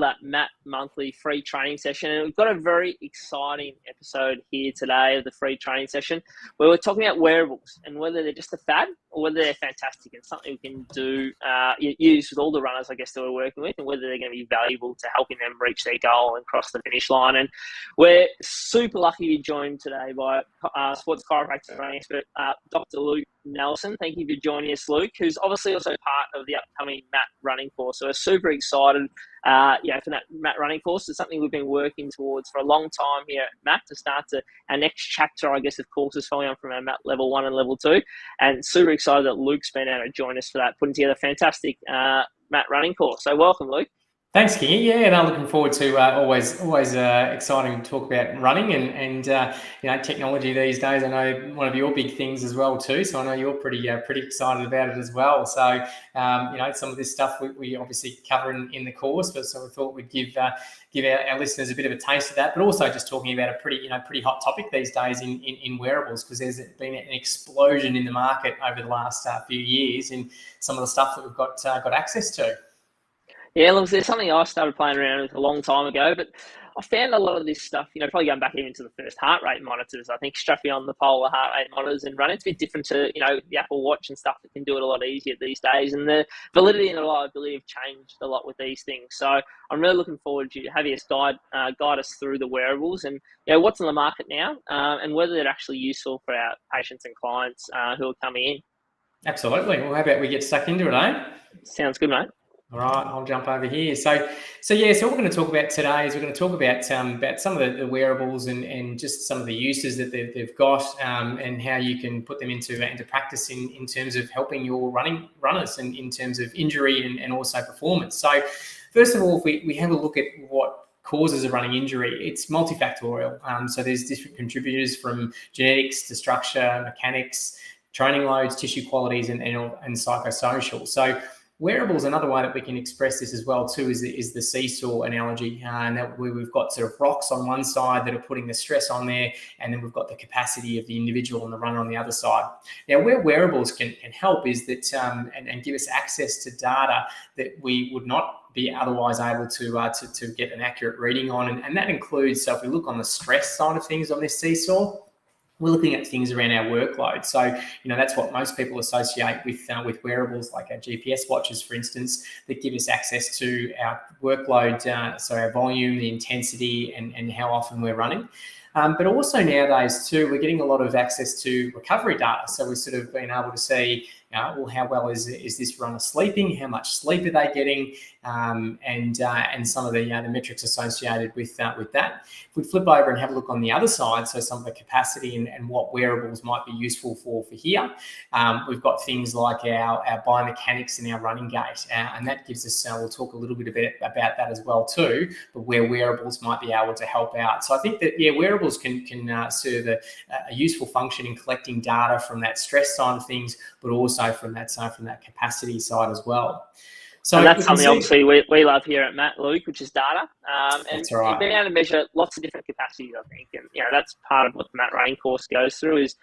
that Matt monthly free training session, and we've got a very exciting episode here today of the free training session where we're talking about wearables and whether they're just a fad or whether they're fantastic and something we can do use with all the runners, I guess, that we're working with, and whether they're going to be valuable to helping them reach their goal and cross the finish line. And we're super lucky to be joined today by sports chiropractor and running expert Dr. Luke Nelson. Thank you for joining us, Luke, who's obviously also part of the upcoming Matt running course. So we're super excited for that Matt running course. It's something we've been working towards for a long time here at Matt to start our next chapter, I guess, of courses following on from our Matt level 1 and level 2. And super excited that Luke's been able to join us for that, putting together a fantastic Matt running course. So welcome, Luke. Thanks, Kingy. Yeah, and I'm looking forward to always exciting to talk about running and technology these days. I know one of your big things as well too. So I know you're pretty excited about it as well. So some of this stuff we obviously cover in the course, but so we thought we'd give our listeners a bit of a taste of that, but also just talking about a pretty hot topic these days in wearables, because there's been an explosion in the market over the last few years in some of the stuff that we've got access to. Yeah, look, there's something I started playing around with a long time ago, but I found a lot of this stuff, probably going back even to the first heart rate monitors, I think strapping on the polar heart rate monitors and running, it's a bit different to, the Apple Watch and stuff that can do it a lot easier these days. And the validity and reliability have changed a lot with these things. So I'm really looking forward to having us guide us through the wearables and, what's on the market now and whether they're actually useful for our patients and clients who are coming in. Absolutely. Well, how about we get stuck into it, eh? Sounds good, mate. All right, I'll jump over here. So what we're going to talk about today is we're going to talk about some of the wearables and just some of the uses that they've got and how you can put them into practice in terms of helping your runners and in terms of injury and also performance. So first of all, if we have a look at what causes a running injury, it's multifactorial. So there's different contributors from genetics to structure, mechanics, training loads, tissue qualities, and psychosocial. So wearables, another way that we can express this as well too is the seesaw analogy, and that we've got sort of rocks on one side that are putting the stress on there, and then we've got the capacity of the individual and the runner on the other side. Now, where wearables can help is that and give us access to data that we would not be otherwise able to get an accurate reading on, and that includes, so if we look on the stress side of things on this seesaw, we're looking at things around our workload. So, that's what most people associate with wearables like our GPS watches, for instance, that give us access to our workload, so our volume, the intensity, and how often we're running. But also nowadays too, we're getting a lot of access to recovery data. So we've sort of been able to see, how well is this runner sleeping? How much sleep are they getting? And some of the metrics associated with that. If we flip over and have a look on the other side, so some of the capacity and what wearables might be useful for here, we've got things like our biomechanics and our running gait, and that gives us. We'll talk a little bit about that as well too, but where wearables might be able to help out. So I think that wearables can serve a useful function in collecting data from that stress side of things, but also from that capacity side as well. So and that's something obviously we love here at Matt, Luke, which is data. And that's right. Being able to measure lots of different capacities, I think. And, that's part of what the Matt running course goes through is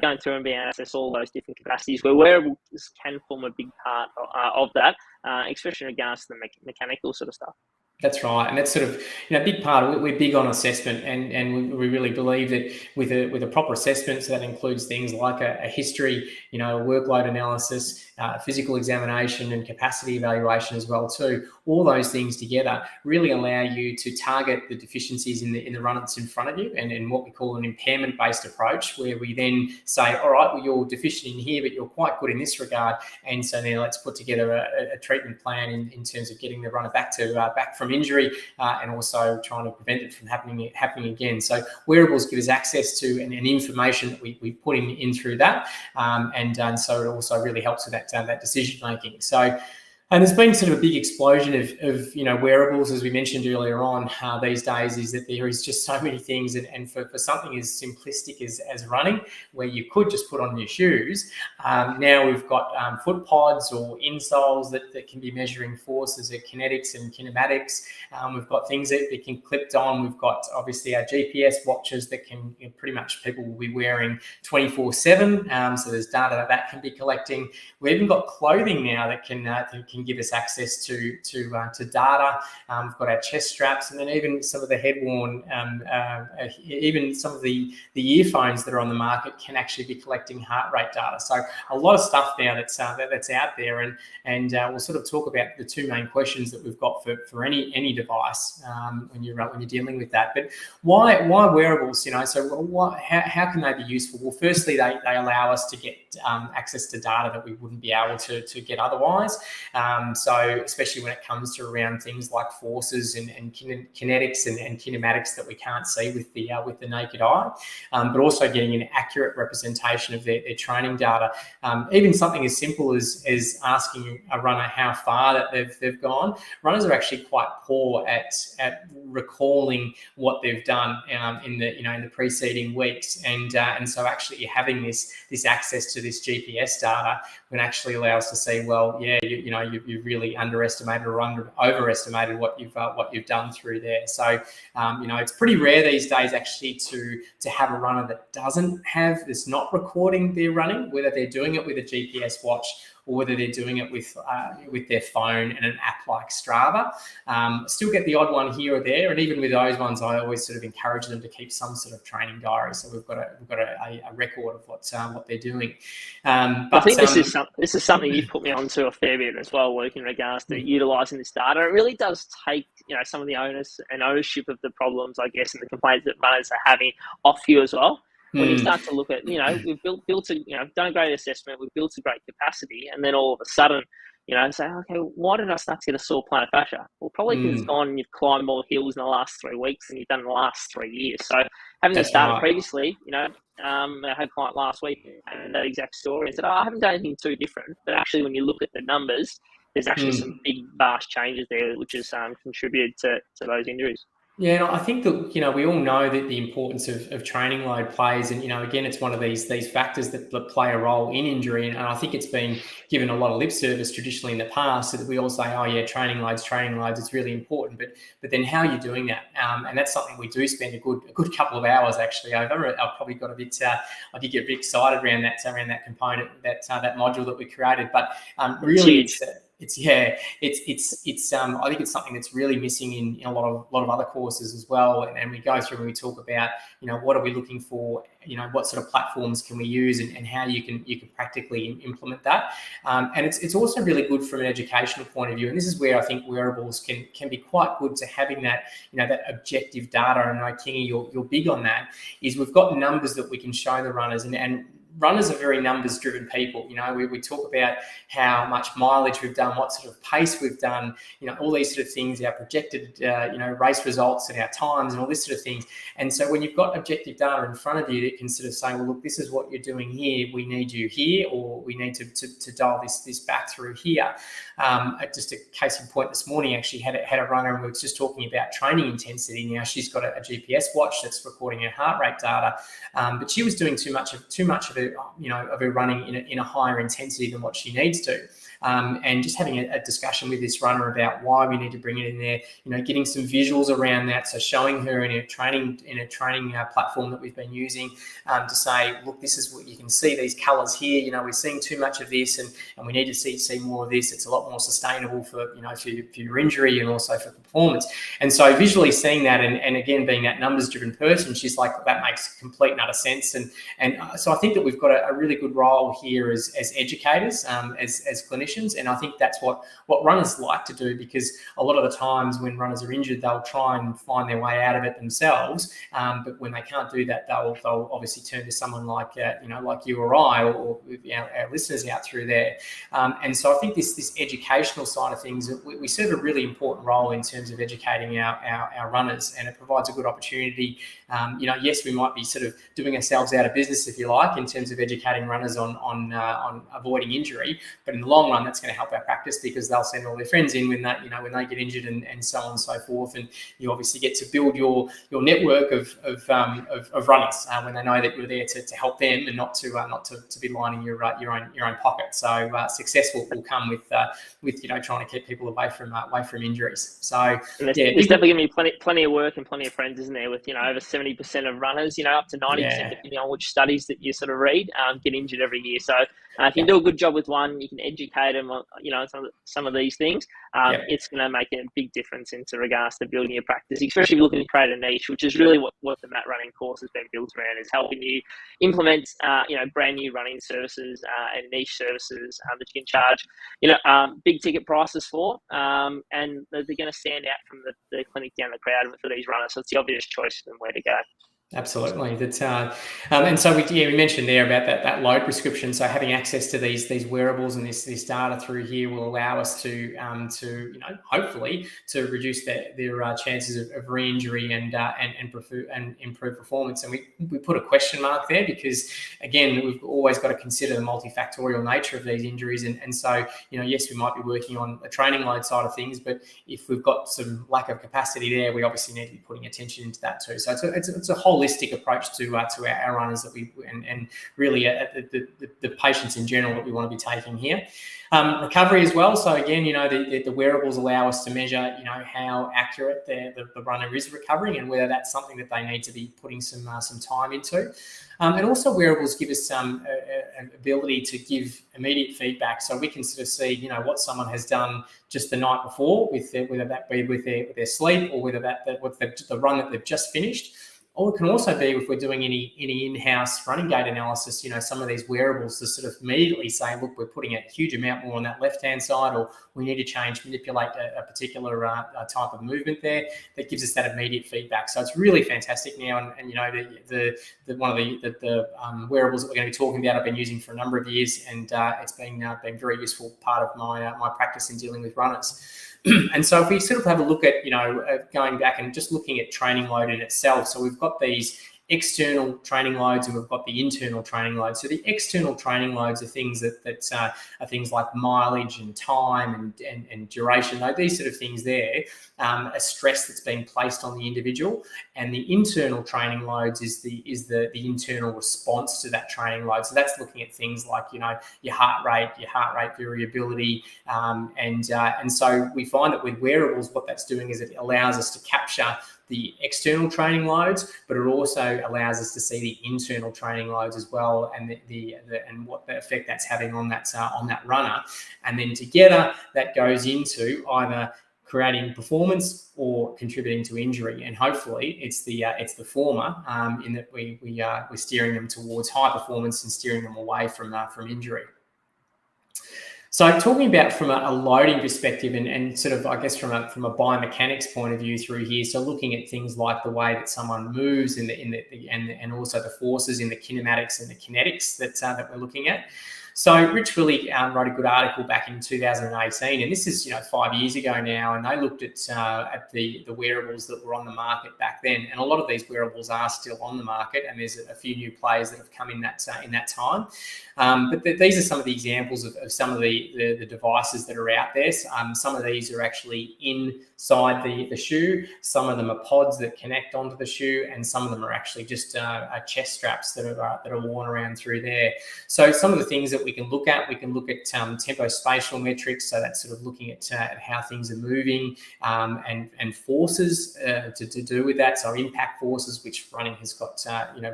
going through and being able to access all those different capacities where wearables can form a big part of that, especially in regards to the mechanical sort of stuff. That's right, and that's sort of a big part of it. We're big on assessment, and we really believe that with a proper assessment, so that includes things like a history, a workload analysis, physical examination, and capacity evaluation as well too. All those things together really allow you to target the deficiencies in the run that's in front of you, and what we call an impairment-based approach, where we then say, all right, well, you're deficient in here, but you're quite good in this regard, and so now let's put together a treatment plan in terms of getting the runner back from injury and also trying to prevent it from happening again. So wearables give us access to and information that we put in through that, and so it also really helps with that decision making. So And there's been sort of a big explosion of wearables, as we mentioned earlier on, these days, is that there is just so many things. And for something as simplistic as running, where you could just put on your shoes, now we've got foot pods or insoles that can be measuring forces, kinetics and kinematics. We've got things that can clip on. We've got obviously our GPS watches that can pretty much people will be wearing 24/7. So there's data that can be collecting. We've even got clothing now that can can give us access to data. We've got our chest straps, and then even some of the head-worn, even some of the earphones that are on the market can actually be collecting heart rate data. So a lot of stuff now that's out there, and we'll sort of talk about the two main questions that we've got for any device when you're dealing with that. But why wearables? So how can they be useful? Well, firstly, they allow us to get access to data that we wouldn't be able to get otherwise. So especially when it comes to around things like forces and kinetics and kinematics that we can't see with the naked eye, but also getting an accurate representation of their training data. Even something as simple as asking a runner how far that they've gone. Runners are actually quite poor at recalling what they've done in the preceding weeks, and so actually having this access to this GPS data can actually allow us to see, well, yeah, you've really underestimated or overestimated what you've done through there. So it's pretty rare these days actually to have a runner that that's not recording their running, whether they're doing it with a GPS watch or whether they're doing it with their phone and an app like Strava. Still get the odd one here or there, and even with those ones, I always sort of encourage them to keep some sort of training diary, so we've got a record of what they're doing. But I think this is something you've put me onto a fair bit as well, working in regards to utilising this data. It really does take some of the onus and ownership of the problems, I guess, and the complaints that runners are having off you as well. When you start to look at, we've built done a great assessment, we've built a great capacity, and then all of a sudden, say, okay, why did I start to get a sore plantar fascia? Well, probably because it's gone and you've climbed more hills in the last 3 weeks than you've done in the last 3 years. So having this data previously, I had a client last week and that exact story and said, I haven't done anything too different. But actually, when you look at the numbers, there's actually some big, vast changes there, which has contributed to those injuries. Yeah, I think that we all know that the importance of training load plays, and again, it's one of these factors that play a role in injury, and I think it's been given a lot of lip service traditionally in the past, so that we all say, oh yeah, training loads, it's really important, but then how are you doing that? And that's something we do spend a good couple of hours actually over. I've probably got a bit, I did get a bit excited around that component, that module that we created, but really I think it's something that's really missing in a lot of other courses as well. And we go through and we talk about, what are we looking for? What sort of platforms can we use, and how you can practically implement that. And it's also really good from an educational point of view. And this is where I think wearables can be quite good to having that, that objective data. And I know, Kingy, you're big on that, is we've got numbers that we can show the runners, and runners are very numbers-driven people. We talk about how much mileage we've done, what sort of pace we've done, all these sort of things, our projected, race results and our times and all this sort of things. And so when you've got objective data in front of you that can sort of say, well, look, this is what you're doing here. We need you here, or we need to dial this back through here. Just a case in point, this morning actually had a runner, and we were just talking about training intensity. Now she's got a GPS watch that's recording her heart rate data, but she was doing too much of her running in a higher intensity than what she needs to. And just having a discussion with this runner about why we need to bring it in there, getting some visuals around that. So showing her in a training platform that we've been using to say, look, this is what you can see, these colours here, we're seeing too much of this, and we need to see more of this. It's a lot more sustainable for your injury and also for performance. And so visually seeing that, and again, being that numbers-driven person, she's like, that makes complete and utter sense. And so I think that we've got a really good role here as educators, as clinicians. And I think that's what runners like to do, because a lot of the times when runners are injured, they'll try and find their way out of it themselves. But when they can't do that, they'll obviously turn to someone like you or I, or our listeners out through there. And so I think this educational side of things, we serve a really important role in terms of educating our runners, and it provides a good opportunity. Yes, we might be sort of doing ourselves out of business, if you like, in terms of educating runners on avoiding injury, but in the long run, that's going to help our practice, because they'll send all their friends in when they get injured, and so on and so forth. And you obviously get to build your network of runners when they know that you're there to help them, and not to be lining your own pocket. So success will come with trying to keep people away from injuries. So there's definitely going to be plenty of work and plenty of friends, isn't there? With over 70% of runners, up to 90%, depending on which studies that you sort of read, get injured every year. So if you do a good job with one, you can educate educate them on, some of these things, it's going to make a big difference into regards to building your practice, especially if you're looking to create a niche, which is really what the mat running course has been built around, is helping you implement, brand new running services and niche services that you can charge, big ticket prices for, and they're going to stand out from the clinic down the crowd for these runners. So it's the obvious choice for them where to go. Absolutely. That's and so we mentioned there about that load prescription. So having access to these wearables and this data through here will allow us to hopefully to reduce their chances of re-injury and improve performance. And we put a question mark there because, again, we've always got to consider the multifactorial nature of these injuries. And so, yes, we might be working on a training load side of things, but if we've got some lack of capacity there, we obviously need to be putting attention into that too. So it's a whole holistic approach to our runners that we and really the patients in general that we want to be taking here. Recovery as well. So again, the wearables allow us to measure, how accurate the runner is recovering and whether that's something that they need to be putting some time into. And also wearables give us some ability to give immediate feedback, so we can sort of see, what someone has done just the night before whether that be with their sleep or whether with the run that they've just finished. Or it can also be if we're doing any in-house running gait analysis, some of these wearables to sort of immediately say, look, we're putting a huge amount more on that left-hand side, or we need to manipulate a particular type of movement there. That gives us that immediate feedback. So it's really fantastic now. And one of the wearables that we're going to be talking about, I've been using for a number of years, and it's been very useful part of my practice in dealing with runners. And so if we sort of have a look at, going back and just looking at training load in itself, so we've got these external training loads and we've got the internal training loads. So the external training loads are things that are things like mileage and time and duration. These sort of things there, a stress that's being placed on the individual. And the internal training loads is the internal response to that training load. So that's looking at things like your heart rate variability, and so we find that with wearables, what that's doing is it allows us to capture the external training loads, but it also allows us to see the internal training loads as well, and and what the effect that's having on that runner. And then together that goes into either creating performance or contributing to injury. And hopefully it's the former, in that we're steering them towards high performance and steering them away from injury. So talking about from a loading perspective and sort of, I guess, from a biomechanics point of view through here, so looking at things like the way that someone moves and also the forces in the kinematics and the kinetics that we're looking at. So Rich Willey wrote a good article back in 2018, and this is 5 years ago now, and they looked at the wearables that were on the market back then, and a lot of these wearables are still on the market, and there's a few new players that have come in that time. But these are some of the examples of some of the devices that are out there. Some of these are actually inside the shoe. Some of them are pods that connect onto the shoe, and some of them are actually just chest straps that are worn around through there. So some of the things that we can look at tempo-spatial metrics. So that's sort of looking at how things are moving, and forces to do with that. So impact forces, which running has got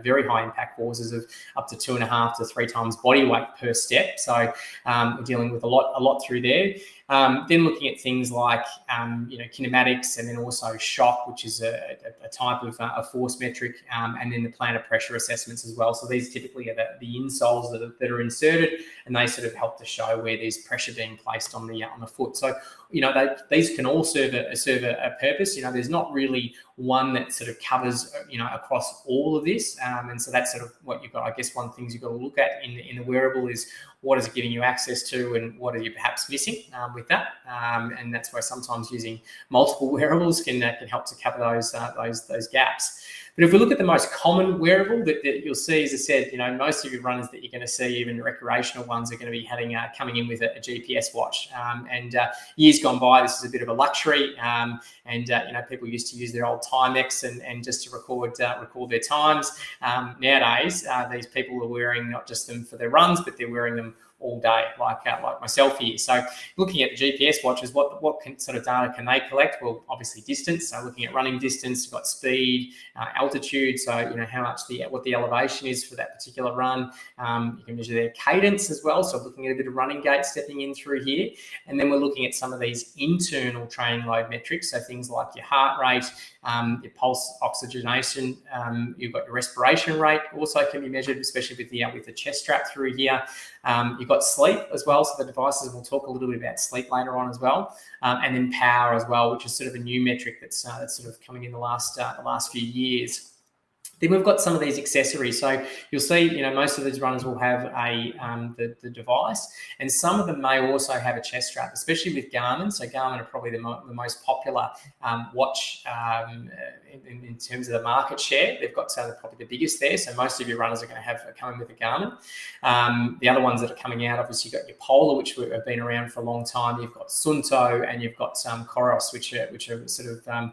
very high impact forces of up to 2.5 to 3 times body weight per step. So we're dealing with a lot through there. Then looking at things like kinematics, and then also shock, which is a type of a force metric, and then the plantar pressure assessments as well. So these typically are the insoles that are inserted, and they sort of help to show where there's pressure being placed on the foot. So these can all serve a purpose. There's not really one that sort of covers across all of this, and so that's sort of what you've got. I guess one of the things you've got to look at in the wearable is what is it giving you access to, and what are you perhaps missing with that, and that's where sometimes using multiple wearables can help to cover those gaps. But if we look at the most common wearable that you'll see, as I said, most of your runners that you're going to see, even recreational ones, are going to be coming in with a GPS watch. And years gone by, this is a bit of a luxury. And people used to use their old Timex and just to record their times. Nowadays, these people are wearing not just them for their runs, but they're wearing them all day, like myself here. So looking at the GPS watches, what sort of data can they collect? Well, obviously distance. So looking at running distance, you've got speed, altitude. So how much what the elevation is for that particular run. You can measure their cadence as well. So looking at a bit of running gait stepping in through here. And then we're looking at some of these internal training load metrics. So things like your heart rate, your pulse oxygenation, you've got your respiration rate also can be measured, especially with the chest strap through here. You've got sleep as well. So the devices, we'll talk a little bit about sleep later on as well. And then power as well, which is sort of a new metric that's sort of coming in the last few years. Then we've got some of these accessories. So you'll see, most of these runners will have the device, and some of them may also have a chest strap, especially with Garmin. So Garmin are probably the most popular watch in terms of the market share. They've got probably the biggest there. So most of your runners are going to have coming with a Garmin. The other ones that are coming out, obviously, you've got your Polar, which have been around for a long time. You've got Sunto, and you've got Coros, which are sort of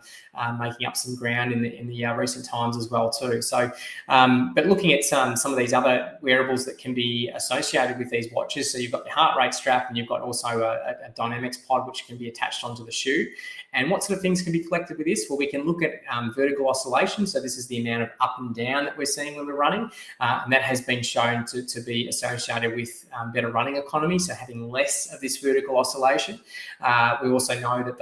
making up some ground in the recent times as well too. So, but looking at some of these other wearables that can be associated with these watches, so you've got the heart rate strap, and you've got also a dynamics pod which can be attached onto the shoe. And what sort of things can be collected with this? Well, we can look at vertical oscillation. So this is the amount of up and down that we're seeing when we're running, and that has been shown to be associated with better running economy. So having less of this vertical oscillation. We also know that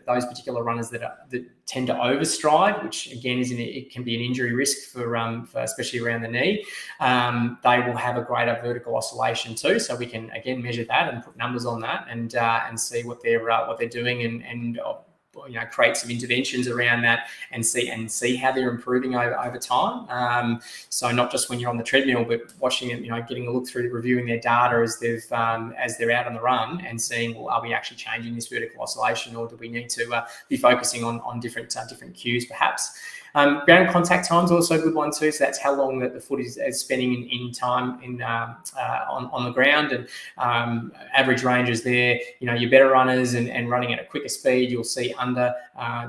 those particular runners that tend to overstride, which again it can be an injury risk for especially around the knee. They will have a greater vertical oscillation too. So we can again measure that and put numbers on that and see what they're doing and create some interventions around that and see how they're improving over time. So not just when you're on the treadmill, but watching it, getting a look through, reviewing their data as they're out on the run and seeing, well, are we actually changing this vertical oscillation, or do we need to be focusing on different cues perhaps? Ground contact time is also a good one too. So that's how long that the foot is spending in time on the ground, and average ranges there. Your better runners and running at a quicker speed, you'll see under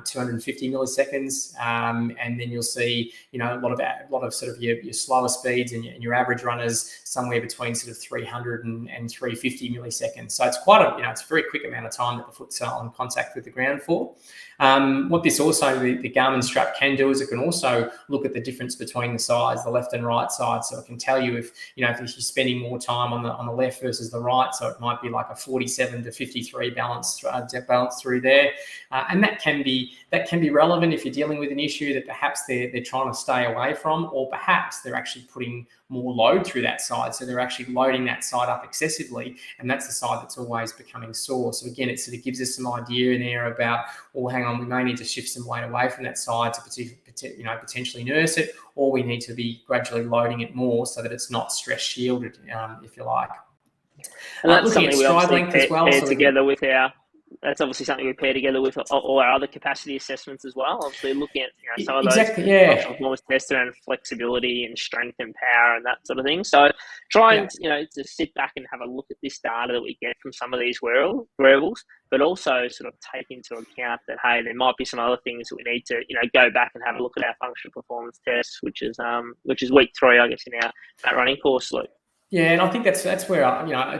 250 milliseconds, and then you'll see a lot of sort of your slower speeds and your average runners somewhere between sort of 300 and 350 milliseconds. So it's quite it's a very quick amount of time that the foot's on contact with the ground for. What this also, the Garmin strap can do is it can also look at the difference between the sides, the left and right side. So it can tell you if you're spending more time on the left versus the right. So it might be like a 47 to 53 balance through there, and that can be relevant if you're dealing with an issue that perhaps they're trying to stay away from, or perhaps they're actually putting more load through that side. So they're actually loading that side up excessively, and that's the side that's always becoming sore. So again, it sort of gives us some idea in there about, well, hang on, we may need to shift some weight away from that side to potentially nurse it, or we need to be gradually loading it more so that it's not stress shielded, if you like. And that's something we obviously pair together with our. That's obviously something we pair together with all our other capacity assessments as well. Obviously, looking at some of those functional performance tests around flexibility and strength and power and that sort of thing. So try and to sit back and have a look at this data that we get from some of these wearables, but also sort of take into account that, hey, there might be some other things that we need to go back and have a look at our functional performance tests, which is week 3, I guess, in our running course, Luke. Yeah, and I think that's where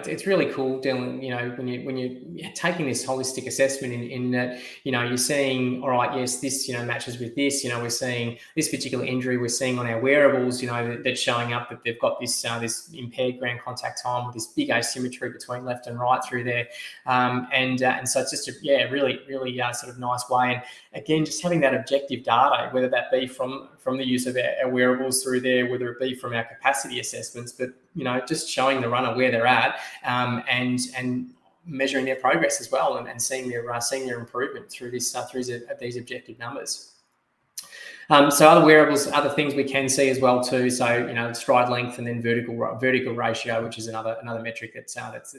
it's really cool, Dylan. When you're taking this holistic assessment in that you're seeing, all right, yes, this matches with this. We're seeing this particular injury. We're seeing on our wearables, that's showing up that they've got this impaired ground contact time with this big asymmetry between left and right through there, and so it's just a really sort of nice way. And again, just having that objective data, whether that be from the use of our wearables through there, whether it be from our capacity assessments, but just showing the runner where they're at, and measuring their progress as well, and seeing their improvement through these objective numbers. So other wearables, other things we can see as well too. So stride length and then vertical ratio, which is another metric that's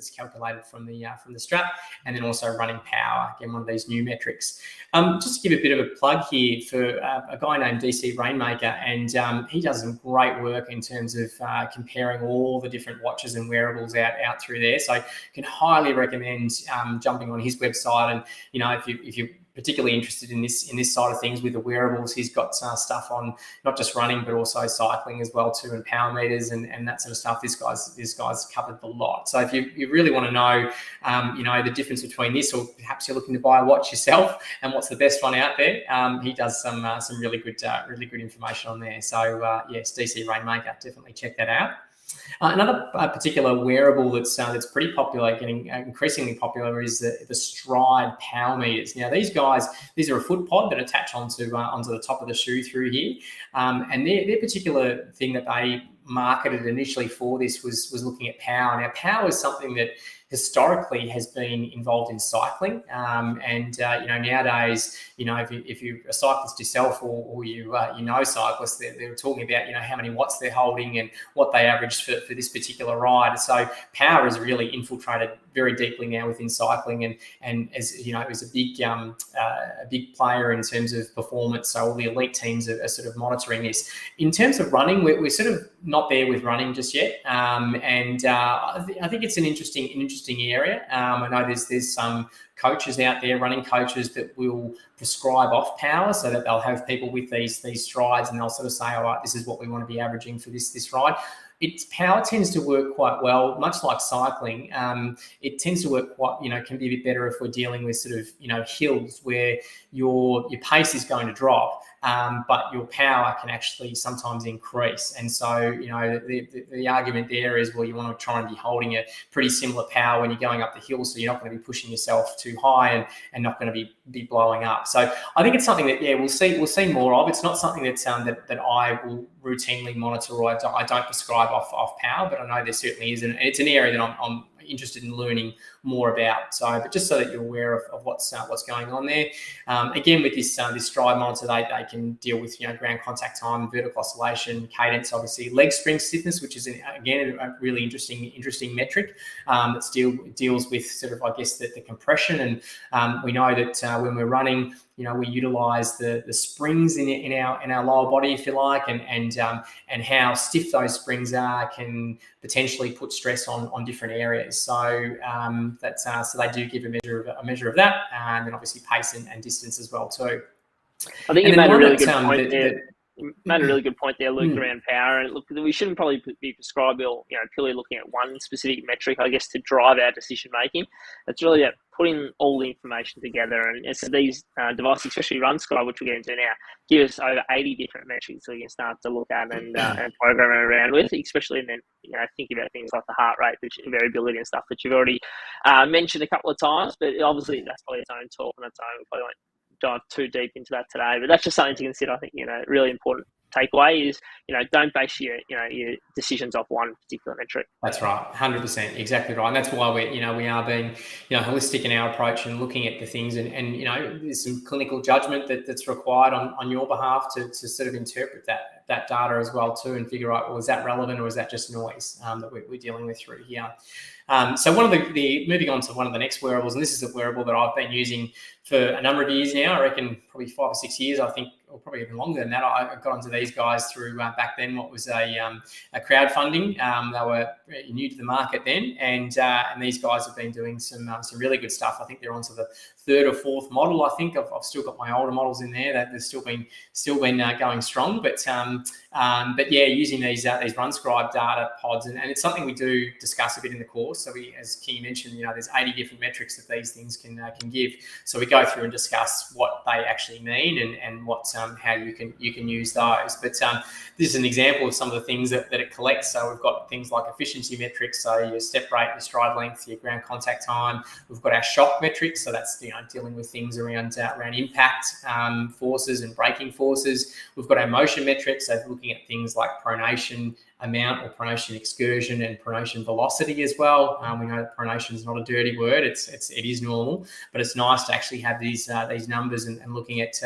calculated from the strap, and then also running power. Again, one of these new metrics. Just to give a bit of a plug here for a guy named DC Rainmaker, and he does some great work in terms of comparing all the different watches and wearables out through there. So I can highly recommend jumping on his website, and if you particularly interested in this side of things with the wearables. He's got stuff on not just running but also cycling as well too, and power meters and that sort of stuff. This guy's covered the lot. So if you really want to know the difference between this, or perhaps you're looking to buy a watch yourself and what's the best one out there, he does some really good information on there. So yes, DC Rainmaker, definitely check that out. Another particular wearable that's pretty popular, getting increasingly popular, is the Stride power meters. Now these are a foot pod that attach onto the top of the shoe through here, and their particular thing that they marketed initially for this was looking at power. Now power is something that historically has been involved in cycling, and nowadays, if you're a cyclist yourself or you cyclists, they're talking about how many watts they're holding and what they average for this particular ride. So power has really infiltrated very deeply now within cycling, and as you know, is a big player in terms of performance. So all the elite teams are sort of monitoring this. In terms of running, we're sort of not there with running just yet, and I think it's an interesting area. I know there's some coaches out there, running coaches, that will prescribe off power, so that they'll have people with these strides, and they'll sort of say, all right, this is what we want to be averaging for this ride. Its power tends to work quite well, much like cycling. It tends to work quite, can be a bit better if we're dealing with sort of, hills where your pace is going to drop, but your power can actually sometimes increase. And so, the argument there is, well, you want to try and be holding a pretty similar power when you're going up the hill, so you're not going to be pushing yourself too high and not going to be blowing up. So I think it's something that, we'll see more of. It's not something that I will routinely monitor, or I don't prescribe off power, but I know there certainly is, and it's an area that I'm interested in learning more about. So, but just so that you're aware of what's going on there. Again, with this Stride monitor, they can deal with ground contact time, vertical oscillation, cadence, obviously leg spring stiffness, which is again a really interesting metric that deals with sort of, I guess, the compression. And we know that when we're running, we utilize the springs in our lower body, if you like, and how stiff those springs are can potentially put stress on different areas. So so they do give a measure of that, and then obviously pace and distance as well too. I think you made a really good point there. You made a really good point there, Luke, around power. And look, we shouldn't probably be prescribing, purely looking at one specific metric, I guess, to drive our decision making. It's really about putting all the information together. And so these devices, especially RunSky, which we'll get into now, give us over 80 different metrics that we can start to look at and program around with, especially and then thinking about things like the heart rate, the variability and stuff that you've already mentioned a couple of times. But obviously, that's probably its own talk on its own. We probably won't dive too deep into that today, but that's just something to consider. I think really important takeaway is don't base your decisions off one particular metric. That's right, 100%, exactly right. And that's why we are being holistic in our approach and looking at the things, and there's some clinical judgment that's required on your behalf to sort of interpret that data as well too, and figure out, well, is that relevant or is that just noise that we're dealing with through here. So one of moving on to one of the next wearables, and this is a wearable that I've been using for a number of years now. I reckon probably 5 or 6 years, I think, or probably even longer than that. I got onto these guys through back then what was a crowdfunding. They were new to the market then, and these guys have been doing some really good stuff. I think they're onto the 3rd or 4th model. I think I've still got my older models in there that they've still been going strong. But yeah, using these RunScribe data pods, and it's something we do discuss a bit in the course. So we, as Key mentioned, there's 80 different metrics that these things can give. So we go through and discuss what they actually mean and what how you can use those. But this is an example of some of the things that it collects. So we've got things like efficiency metrics, so your step rate, your stride length, your ground contact time. We've got our shock metrics, so that's dealing with things around impact forces and braking forces. We've got our motion metrics, so looking at things like pronation amount or pronation excursion and pronation velocity as well. We know that pronation is not a dirty word; it is normal, but it's nice to actually have these numbers and looking at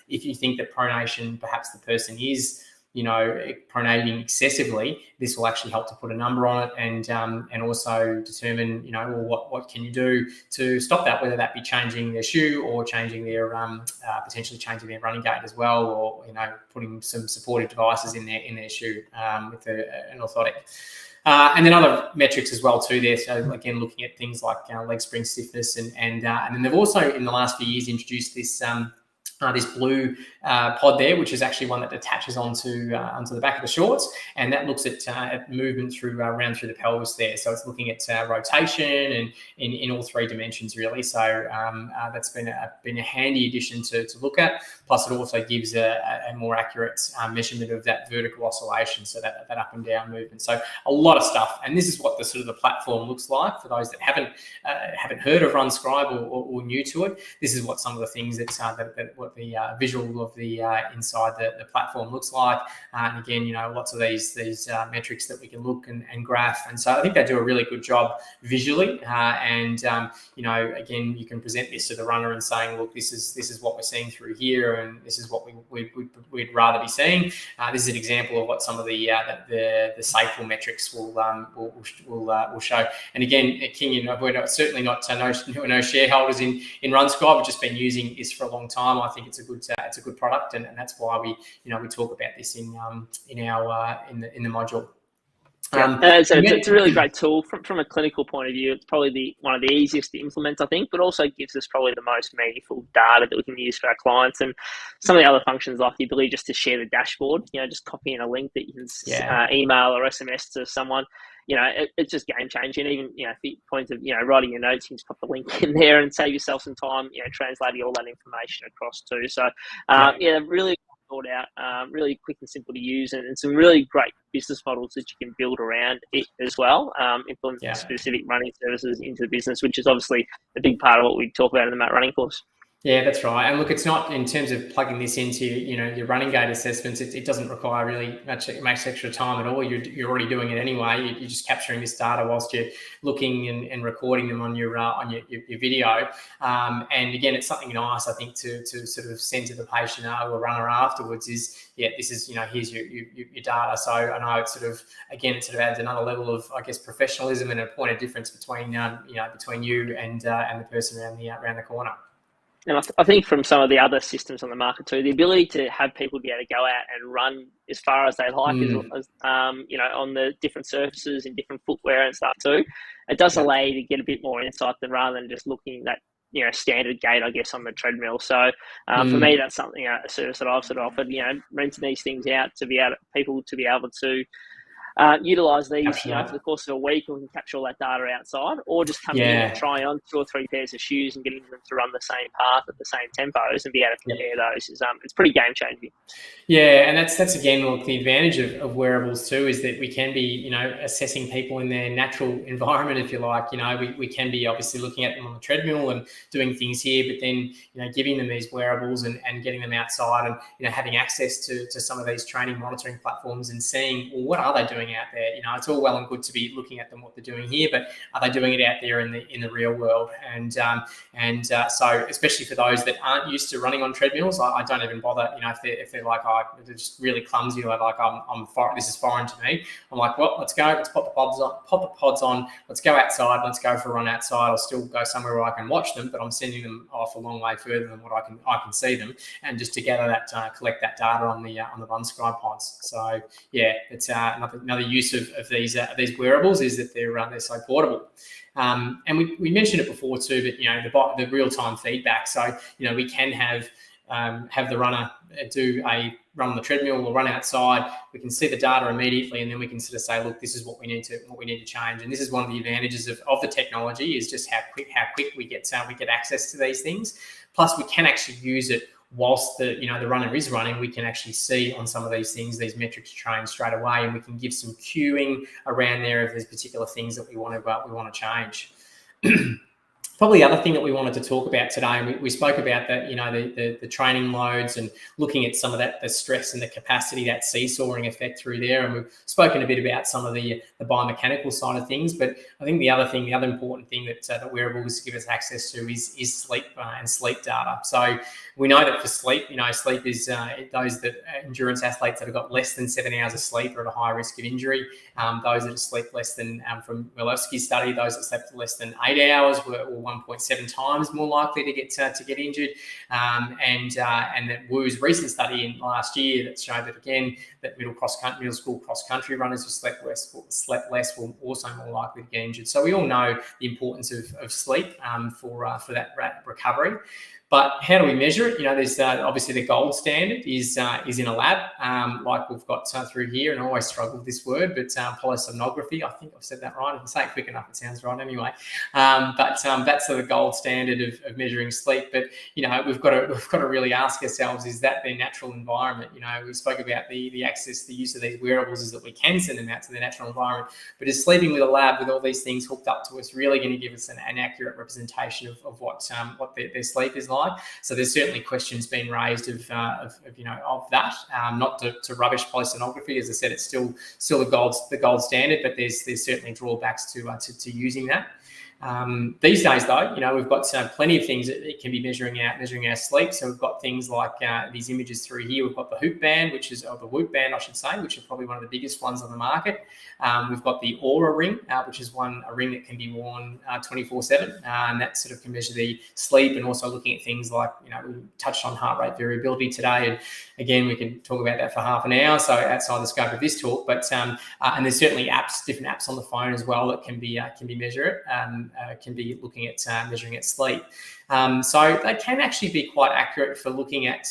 if you think that pronation, perhaps the person is pronating excessively, this will actually help to put a number on it and also determine well, what can you do to stop that, whether that be changing their shoe or changing their potentially changing their running gait as well, or putting some supportive devices in their shoe with an orthotic. And then other metrics as well too there. So again, looking at things like leg spring stiffness, and then they've also in the last few years introduced this this blue pod there, which is actually one that attaches onto the back of the shorts, and that looks at movement through around through the pelvis there. So it's looking at rotation and in all three dimensions really. So that's been a handy addition to look at. Plus, it also gives a more accurate measurement of that vertical oscillation, so that up and down movement. So a lot of stuff, and this is what the sort of the platform looks like for those that haven't heard of RunScribe or new to it. This is what some of the things that what the visual of the inside the platform looks like, and again, lots of these metrics that we can look and graph, and so I think they do a really good job visually, and again, you can present this to the runner and saying, look, this is what we're seeing through here, and this is what we'd rather be seeing. This is an example of what some of the SafeWell metrics will show. And again, King, we're certainly not no shareholders in RunScribe. We've just been using this for a long time. I think it's a good product, and that's why we talk about this in the module. It's a really great tool from a clinical point of view. It's probably one of the easiest to implement, I think, but also gives us probably the most meaningful data that we can use for our clients. And some of the other functions, like the ability just to share the dashboard, just copy in a link that you can email or SMS to someone. It's just game changing. Even if the point of writing your notes, you can just pop the link in there and save yourself some time. Translating all that information across too. So really thought out, really quick and simple to use, and some really great business models that you can build around it as well. Implement specific running services into the business, which is obviously a big part of what we talk about in the Matt Running course. Yeah, that's right. And look, it's not in terms of plugging this into your running gait assessments. It doesn't require really much extra time at all. You're already doing it anyway. You're just capturing this data whilst you're looking and recording them on your video. And again, it's something nice, I think, to sort of send to the patient or runner afterwards. This is here's your data. So I know it sort of adds another level of, I guess, professionalism and a point of difference between you and the person around the corner. And I think from some of the other systems on the market too, the ability to have people be able to go out and run as far as they like, on the different surfaces and different footwear and stuff too, it does allow you to get a bit more insight rather than just looking at standard gait, I guess, on the treadmill. So for me, that's something, a service that I've sort of offered, renting these things out to people to be able to utilize these for the course of a week, and we can capture all that data outside, or just come in and try on 2 or 3 pairs of shoes and getting them to run the same path at the same tempos and be able to compare those. It's pretty game changing. Yeah, and that's again, look, the advantage of wearables too is that we can be assessing people in their natural environment, if you like. We can be obviously looking at them on the treadmill and doing things here, but then giving them these wearables and getting them outside and having access to some of these training monitoring platforms and seeing, well, what are they doing out there? It's all well and good to be looking at them, what they're doing here, but are they doing it out there in the real world? And so especially for those that aren't used to running on treadmills, I don't even bother. If they're like, they're just really clumsy, like this is foreign to me. I'm like, well, let's go. Let's pop the pods on. Let's go outside. Let's go for a run outside. I'll still go somewhere where I can watch them, but I'm sending them off a long way further than what I can see them, and just to gather that, collect that data on the RunScribe pods. So yeah, it's another use of these wearables is that they're so portable. And we mentioned it before too, but the real-time feedback. So we can have the runner do a run on the treadmill or run outside. We can see the data immediately, and then we can sort of say, look, this is what we need to change. And this is one of the advantages of the technology, is just how quick we get access to these things. Plus, we can actually use it whilst the runner is running. We can actually see on some of these things, these metrics trained straight away, and we can give some cueing around there if there's particular things that we want to change. Probably the other thing that we wanted to talk about today, and we spoke about that, the training loads and looking at some of that, the stress and the capacity, that seesawing effect through there. And we've spoken a bit about some of the biomechanical side of things. But I think the other important thing that wearables give us access to is sleep and sleep data. So we know that for sleep, sleep is those endurance athletes that have got less than 7 hours of sleep are at a high risk of injury. Those that sleep less than, from Milewski's study, those that slept less than 8 hours were 1.7 times more likely to get injured. And that WU's recent study in last year that showed that again that middle school cross country runners who slept less were also more likely to get injured. So we all know the importance of sleep for that recovery. But how do we measure it? There's obviously the gold standard is in a lab, like we've got through here, and I always struggle with this word, but polysomnography. I think I've said that right. If I say it quick enough, it sounds right anyway. But that's the gold standard of measuring sleep. But we've got to really ask ourselves: is that their natural environment? We spoke about the use of these wearables is that we can send them out to their natural environment. But is sleeping with a lab with all these things hooked up to us really going to give us an accurate representation of what their sleep is like? So there's certainly questions being raised of that. Not to rubbish polysomnography, as I said, it's still the gold standard, but there's certainly drawbacks to using that. These days, though, we've got plenty of things that can be measuring our sleep. So we've got things like these images through here. We've got the Hoop Band, the Whoop Band, I should say, which are probably one of the biggest ones on the market. We've got the Aura Ring, which is a ring that can be worn 24/7, and that sort of can measure the sleep, and also looking at things like, we touched on heart rate variability today, and again, we can talk about that for half an hour, so outside the scope of this talk. But and there's certainly different apps on the phone as well that can be measured. Can be looking at measuring its sleep. So they can actually be quite accurate for looking at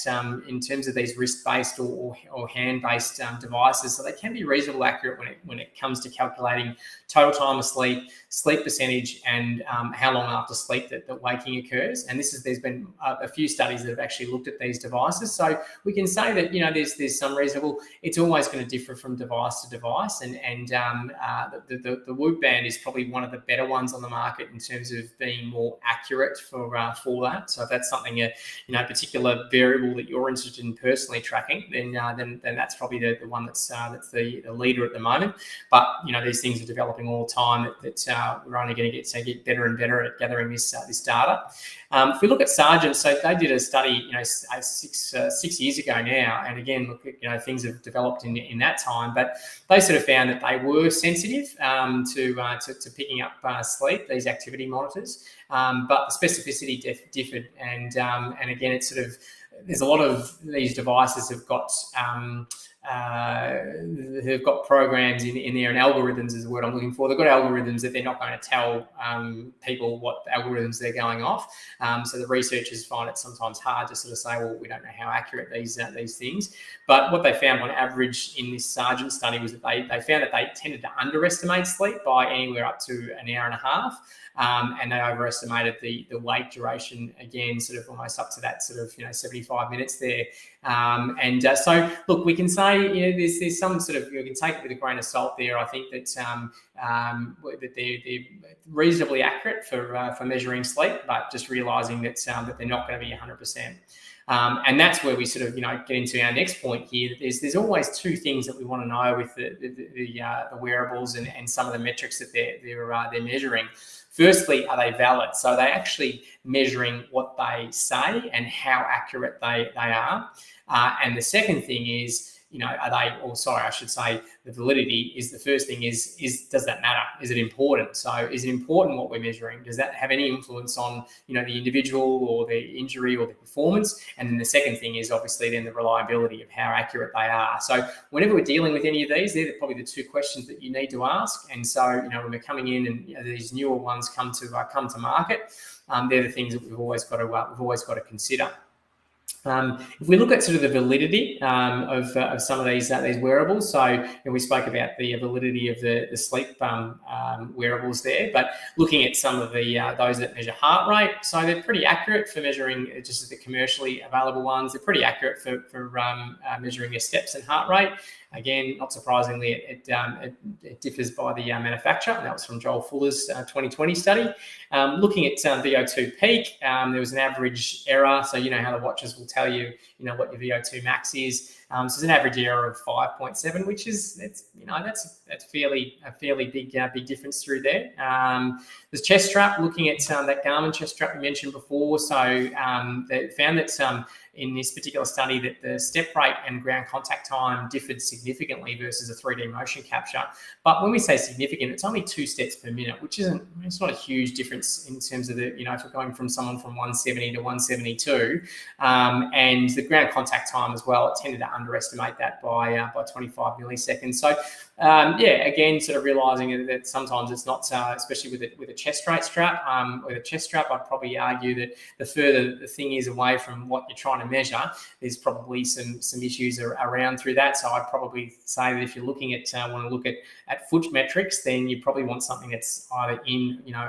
in terms of these wrist-based or hand-based devices. So they can be reasonably accurate when it comes to calculating total time of sleep, sleep percentage, and how long after sleep that waking occurs. And there's been a few studies that have actually looked at these devices. So we can say that there's some reasonable. It's always going to differ from device to device, and the Whoop Band is probably one of the better ones on the market in terms of being more accurate for that. So if that's something particular variable that you're interested in personally tracking, then that's probably the one that's the leader at the moment. But these things are developing all the time. That we're only going to get better and better at gathering this data. If we look at Sargent, so they did a study 6 years ago now, and again, look at things have developed in that time, but they sort of found that they were sensitive to picking up sleep, these activity monitors, but the specificity differed, and again, it's sort of, there's a lot of these devices have got programs in there, and algorithms is the word I'm looking for. They've got algorithms that they're not going to tell people what algorithms they're going off. So the researchers find it sometimes hard to sort of say, well, we don't know how accurate these things. But what they found on average in this Sargent study was that they found that they tended to underestimate sleep by anywhere up to an hour and a half. And they overestimated the wait duration, again, sort of almost up to that sort of 75 minutes there. So look, we can say there's some sort of, you can take it with a grain of salt there. I think that that they're reasonably accurate for measuring sleep, but just realising that they're not going to be 100%. And that's where we sort of get into our next point here. There's always two things that we want to know with the wearables and some of the metrics that they're measuring. Firstly, are they valid? So they're actually measuring what they say and how accurate they are. And the second thing is, the validity is the first thing is does that matter? Is it important? So is it important what we're measuring? Does that have any influence on, the individual or the injury or the performance? And then the second thing is obviously then the reliability of how accurate they are. So whenever we're dealing with any of these, they're probably the two questions that you need to ask. And so, when we're coming in and these newer ones come to market, they're the things that we've always got to consider. If we look at sort of the validity of some of these wearables, so we spoke about the validity of the sleep wearables there, but looking at some of the those that measure heart rate, so they're pretty accurate for measuring just the commercially available ones. They're pretty accurate for measuring your steps and heart rate. Again, not surprisingly, it differs by the manufacturer. And that was from Joel Fuller's 2020 study. Looking at VO2 peak, there was an average error. So how the watches will tell you, what your VO2 max is. So it's an average error of 5.7, which is that's a fairly big difference through there. There's chest strap. Looking at that Garmin chest strap we mentioned before. So they found that in this particular study that the step rate and ground contact time differed significantly versus a 3D motion capture. But when we say significant, it's only 2 steps per minute, which it's not a huge difference in terms of the, if we're going from someone from 170 to 172, and the ground contact time as well, it tended to underestimate that by 25 milliseconds. So again, sort of realizing that sometimes it's not, especially with a chest strap. With a chest strap, I'd probably argue that the further the thing is away from what you're trying to measure, there's probably some issues around through that. So I'd probably say that if you're looking at want to look at foot metrics, then you probably want something that's either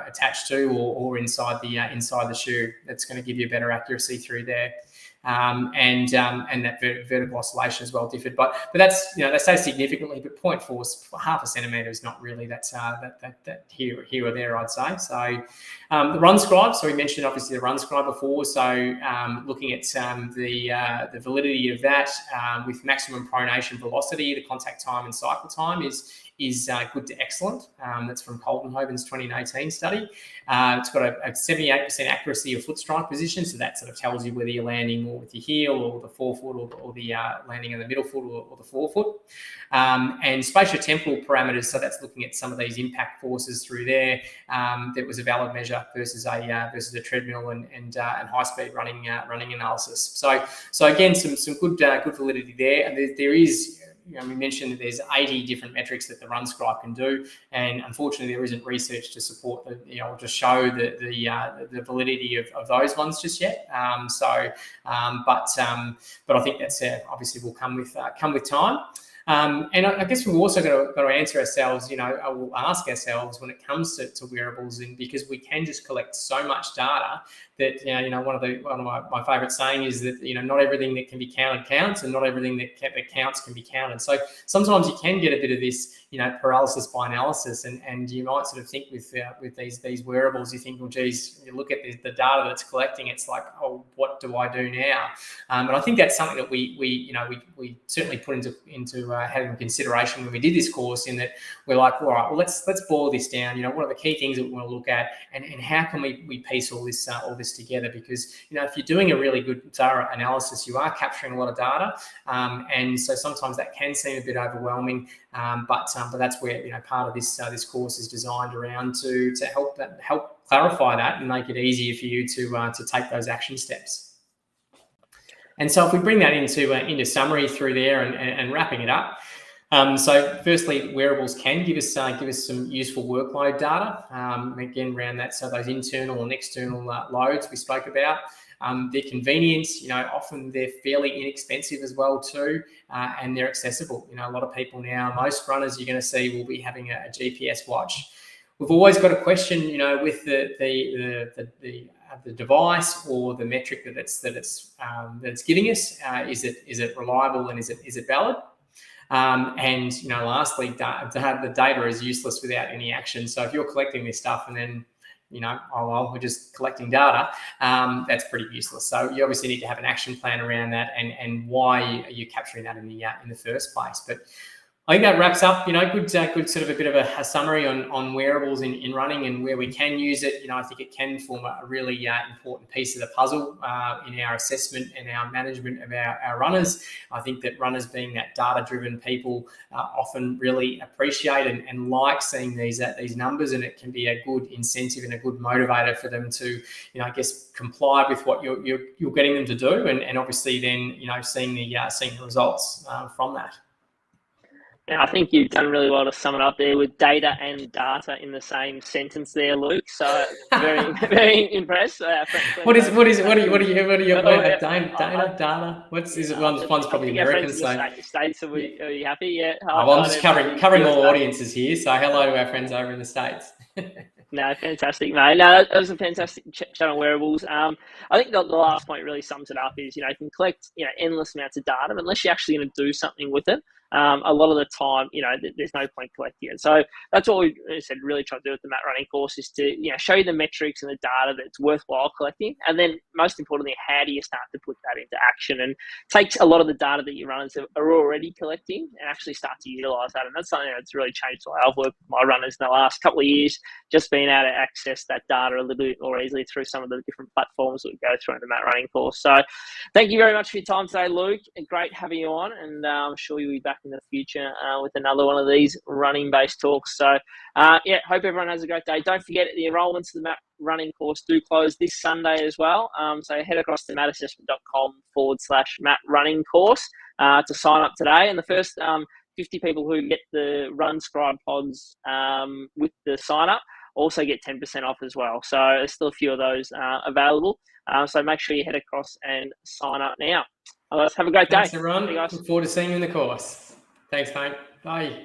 attached to or inside the shoe. That's going to give you better accuracy through there. And that vertical oscillation as well differed, but that's they say significantly, but 0.4, half a centimetre is not really that here or there, I'd say. So the run scribe. So we mentioned obviously the run scribe before. So looking at the validity of that with maximum pronation velocity, the contact time and cycle time is good to excellent. That's from Coldenhoven's 2018 study. It's got a 78% accuracy of foot strike position, so that sort of tells you whether you're landing more with your heel or the forefoot or the landing in the middle foot or the forefoot. And spatiotemporal parameters, so that's looking at some of these impact forces through there. That was a valid measure versus a treadmill and high speed running analysis. So again, some good validity there, and there is. We mentioned that there's 80 different metrics that the run scribe can do, and unfortunately there isn't research to support to show the validity of those ones just yet. But I think that's obviously will come with time. And I guess we've also got to answer ourselves, we'll ask ourselves when it comes to wearables, and because we can just collect so much data that, one of my favorite saying is that, not everything that can be counted counts, and not everything that counts can be counted. So sometimes you can get a bit of this, paralysis by analysis, and you might sort of think with these wearables, you think, well, geez, you look at the data that's collecting, it's like, oh, what do I do now? And I think that's something that we certainly put into having consideration when we did this course, in that we're like, all right, well, let's boil this down. What are the key things that we want to look at, and how can we piece all this together? Because if you're doing a really good thorough analysis, you are capturing a lot of data, and so sometimes that can seem a bit overwhelming. But that's where part of this course is designed around to help clarify that and make it easier for you to take those action steps. And so if we bring that into summary through there and wrapping it up. So firstly, wearables can give us some useful workload data, again, around that. So those internal and external loads we spoke about. Their convenience, often they're fairly inexpensive as well too, and they're accessible. A lot of people now, most runners you're going to see will be having a GPS watch. We've always got a question, with the device or the metric that it's giving us. Is it reliable, and is it valid? And lastly, the data is useless without any action. So if you're collecting this stuff and then we're just collecting data, that's pretty useless. So you obviously need to have an action plan around that, and why are you capturing that in the first place. But I think that wraps up, good sort of a bit of a summary on wearables in running and where we can use it. I think it can form a really important piece of the puzzle in our assessment and our management of our runners. I think that runners, being that data-driven people, often really appreciate and like seeing these numbers, and it can be a good incentive and a good motivator for them to, I guess, comply with what you're getting them to do, and obviously then, seeing the results from that. And I think you've done really well to sum it up there with data and data in the same sentence there, Luke. So very, very impressed. What are you data? One's probably American. So States, are you happy? Yeah. I'm just covering all audiences here. So hello to our friends over in the States. No, fantastic, mate. No, that was a fantastic chat on wearables. I think the last point really sums it up is, you can collect, endless amounts of data, but unless you're actually going to do something with it, a lot of the time, there's no point collecting it. So that's what we said, really try to do with the Matt Running course, is to show you the metrics and the data that's worthwhile collecting, and then most importantly, how do you start to put that into action and take a lot of the data that your runners are already collecting and actually start to utilize that. And that's something that's really changed the way I've worked with my runners in the last couple of years, just being able to access that data a little bit more easily through some of the different platforms that we go through in the Matt Running course. So thank you very much for your time today, Luke. Great having you on, and I'm sure you'll be back in the future with another one of these running-based talks. So hope everyone has a great day. Don't forget, the enrollments to the Matt Running course do close this Sunday as well. So head across to mattassessment.com/Matt Running course to sign up today. And the first 50 people who get the Run Scribe pods with the sign up also get 10% off as well. So there's still a few of those available. So make sure you head across and sign up now. Otherwise, have a great day. Thanks, everyone. Look forward to seeing you in the course. Thanks, mate. Bye.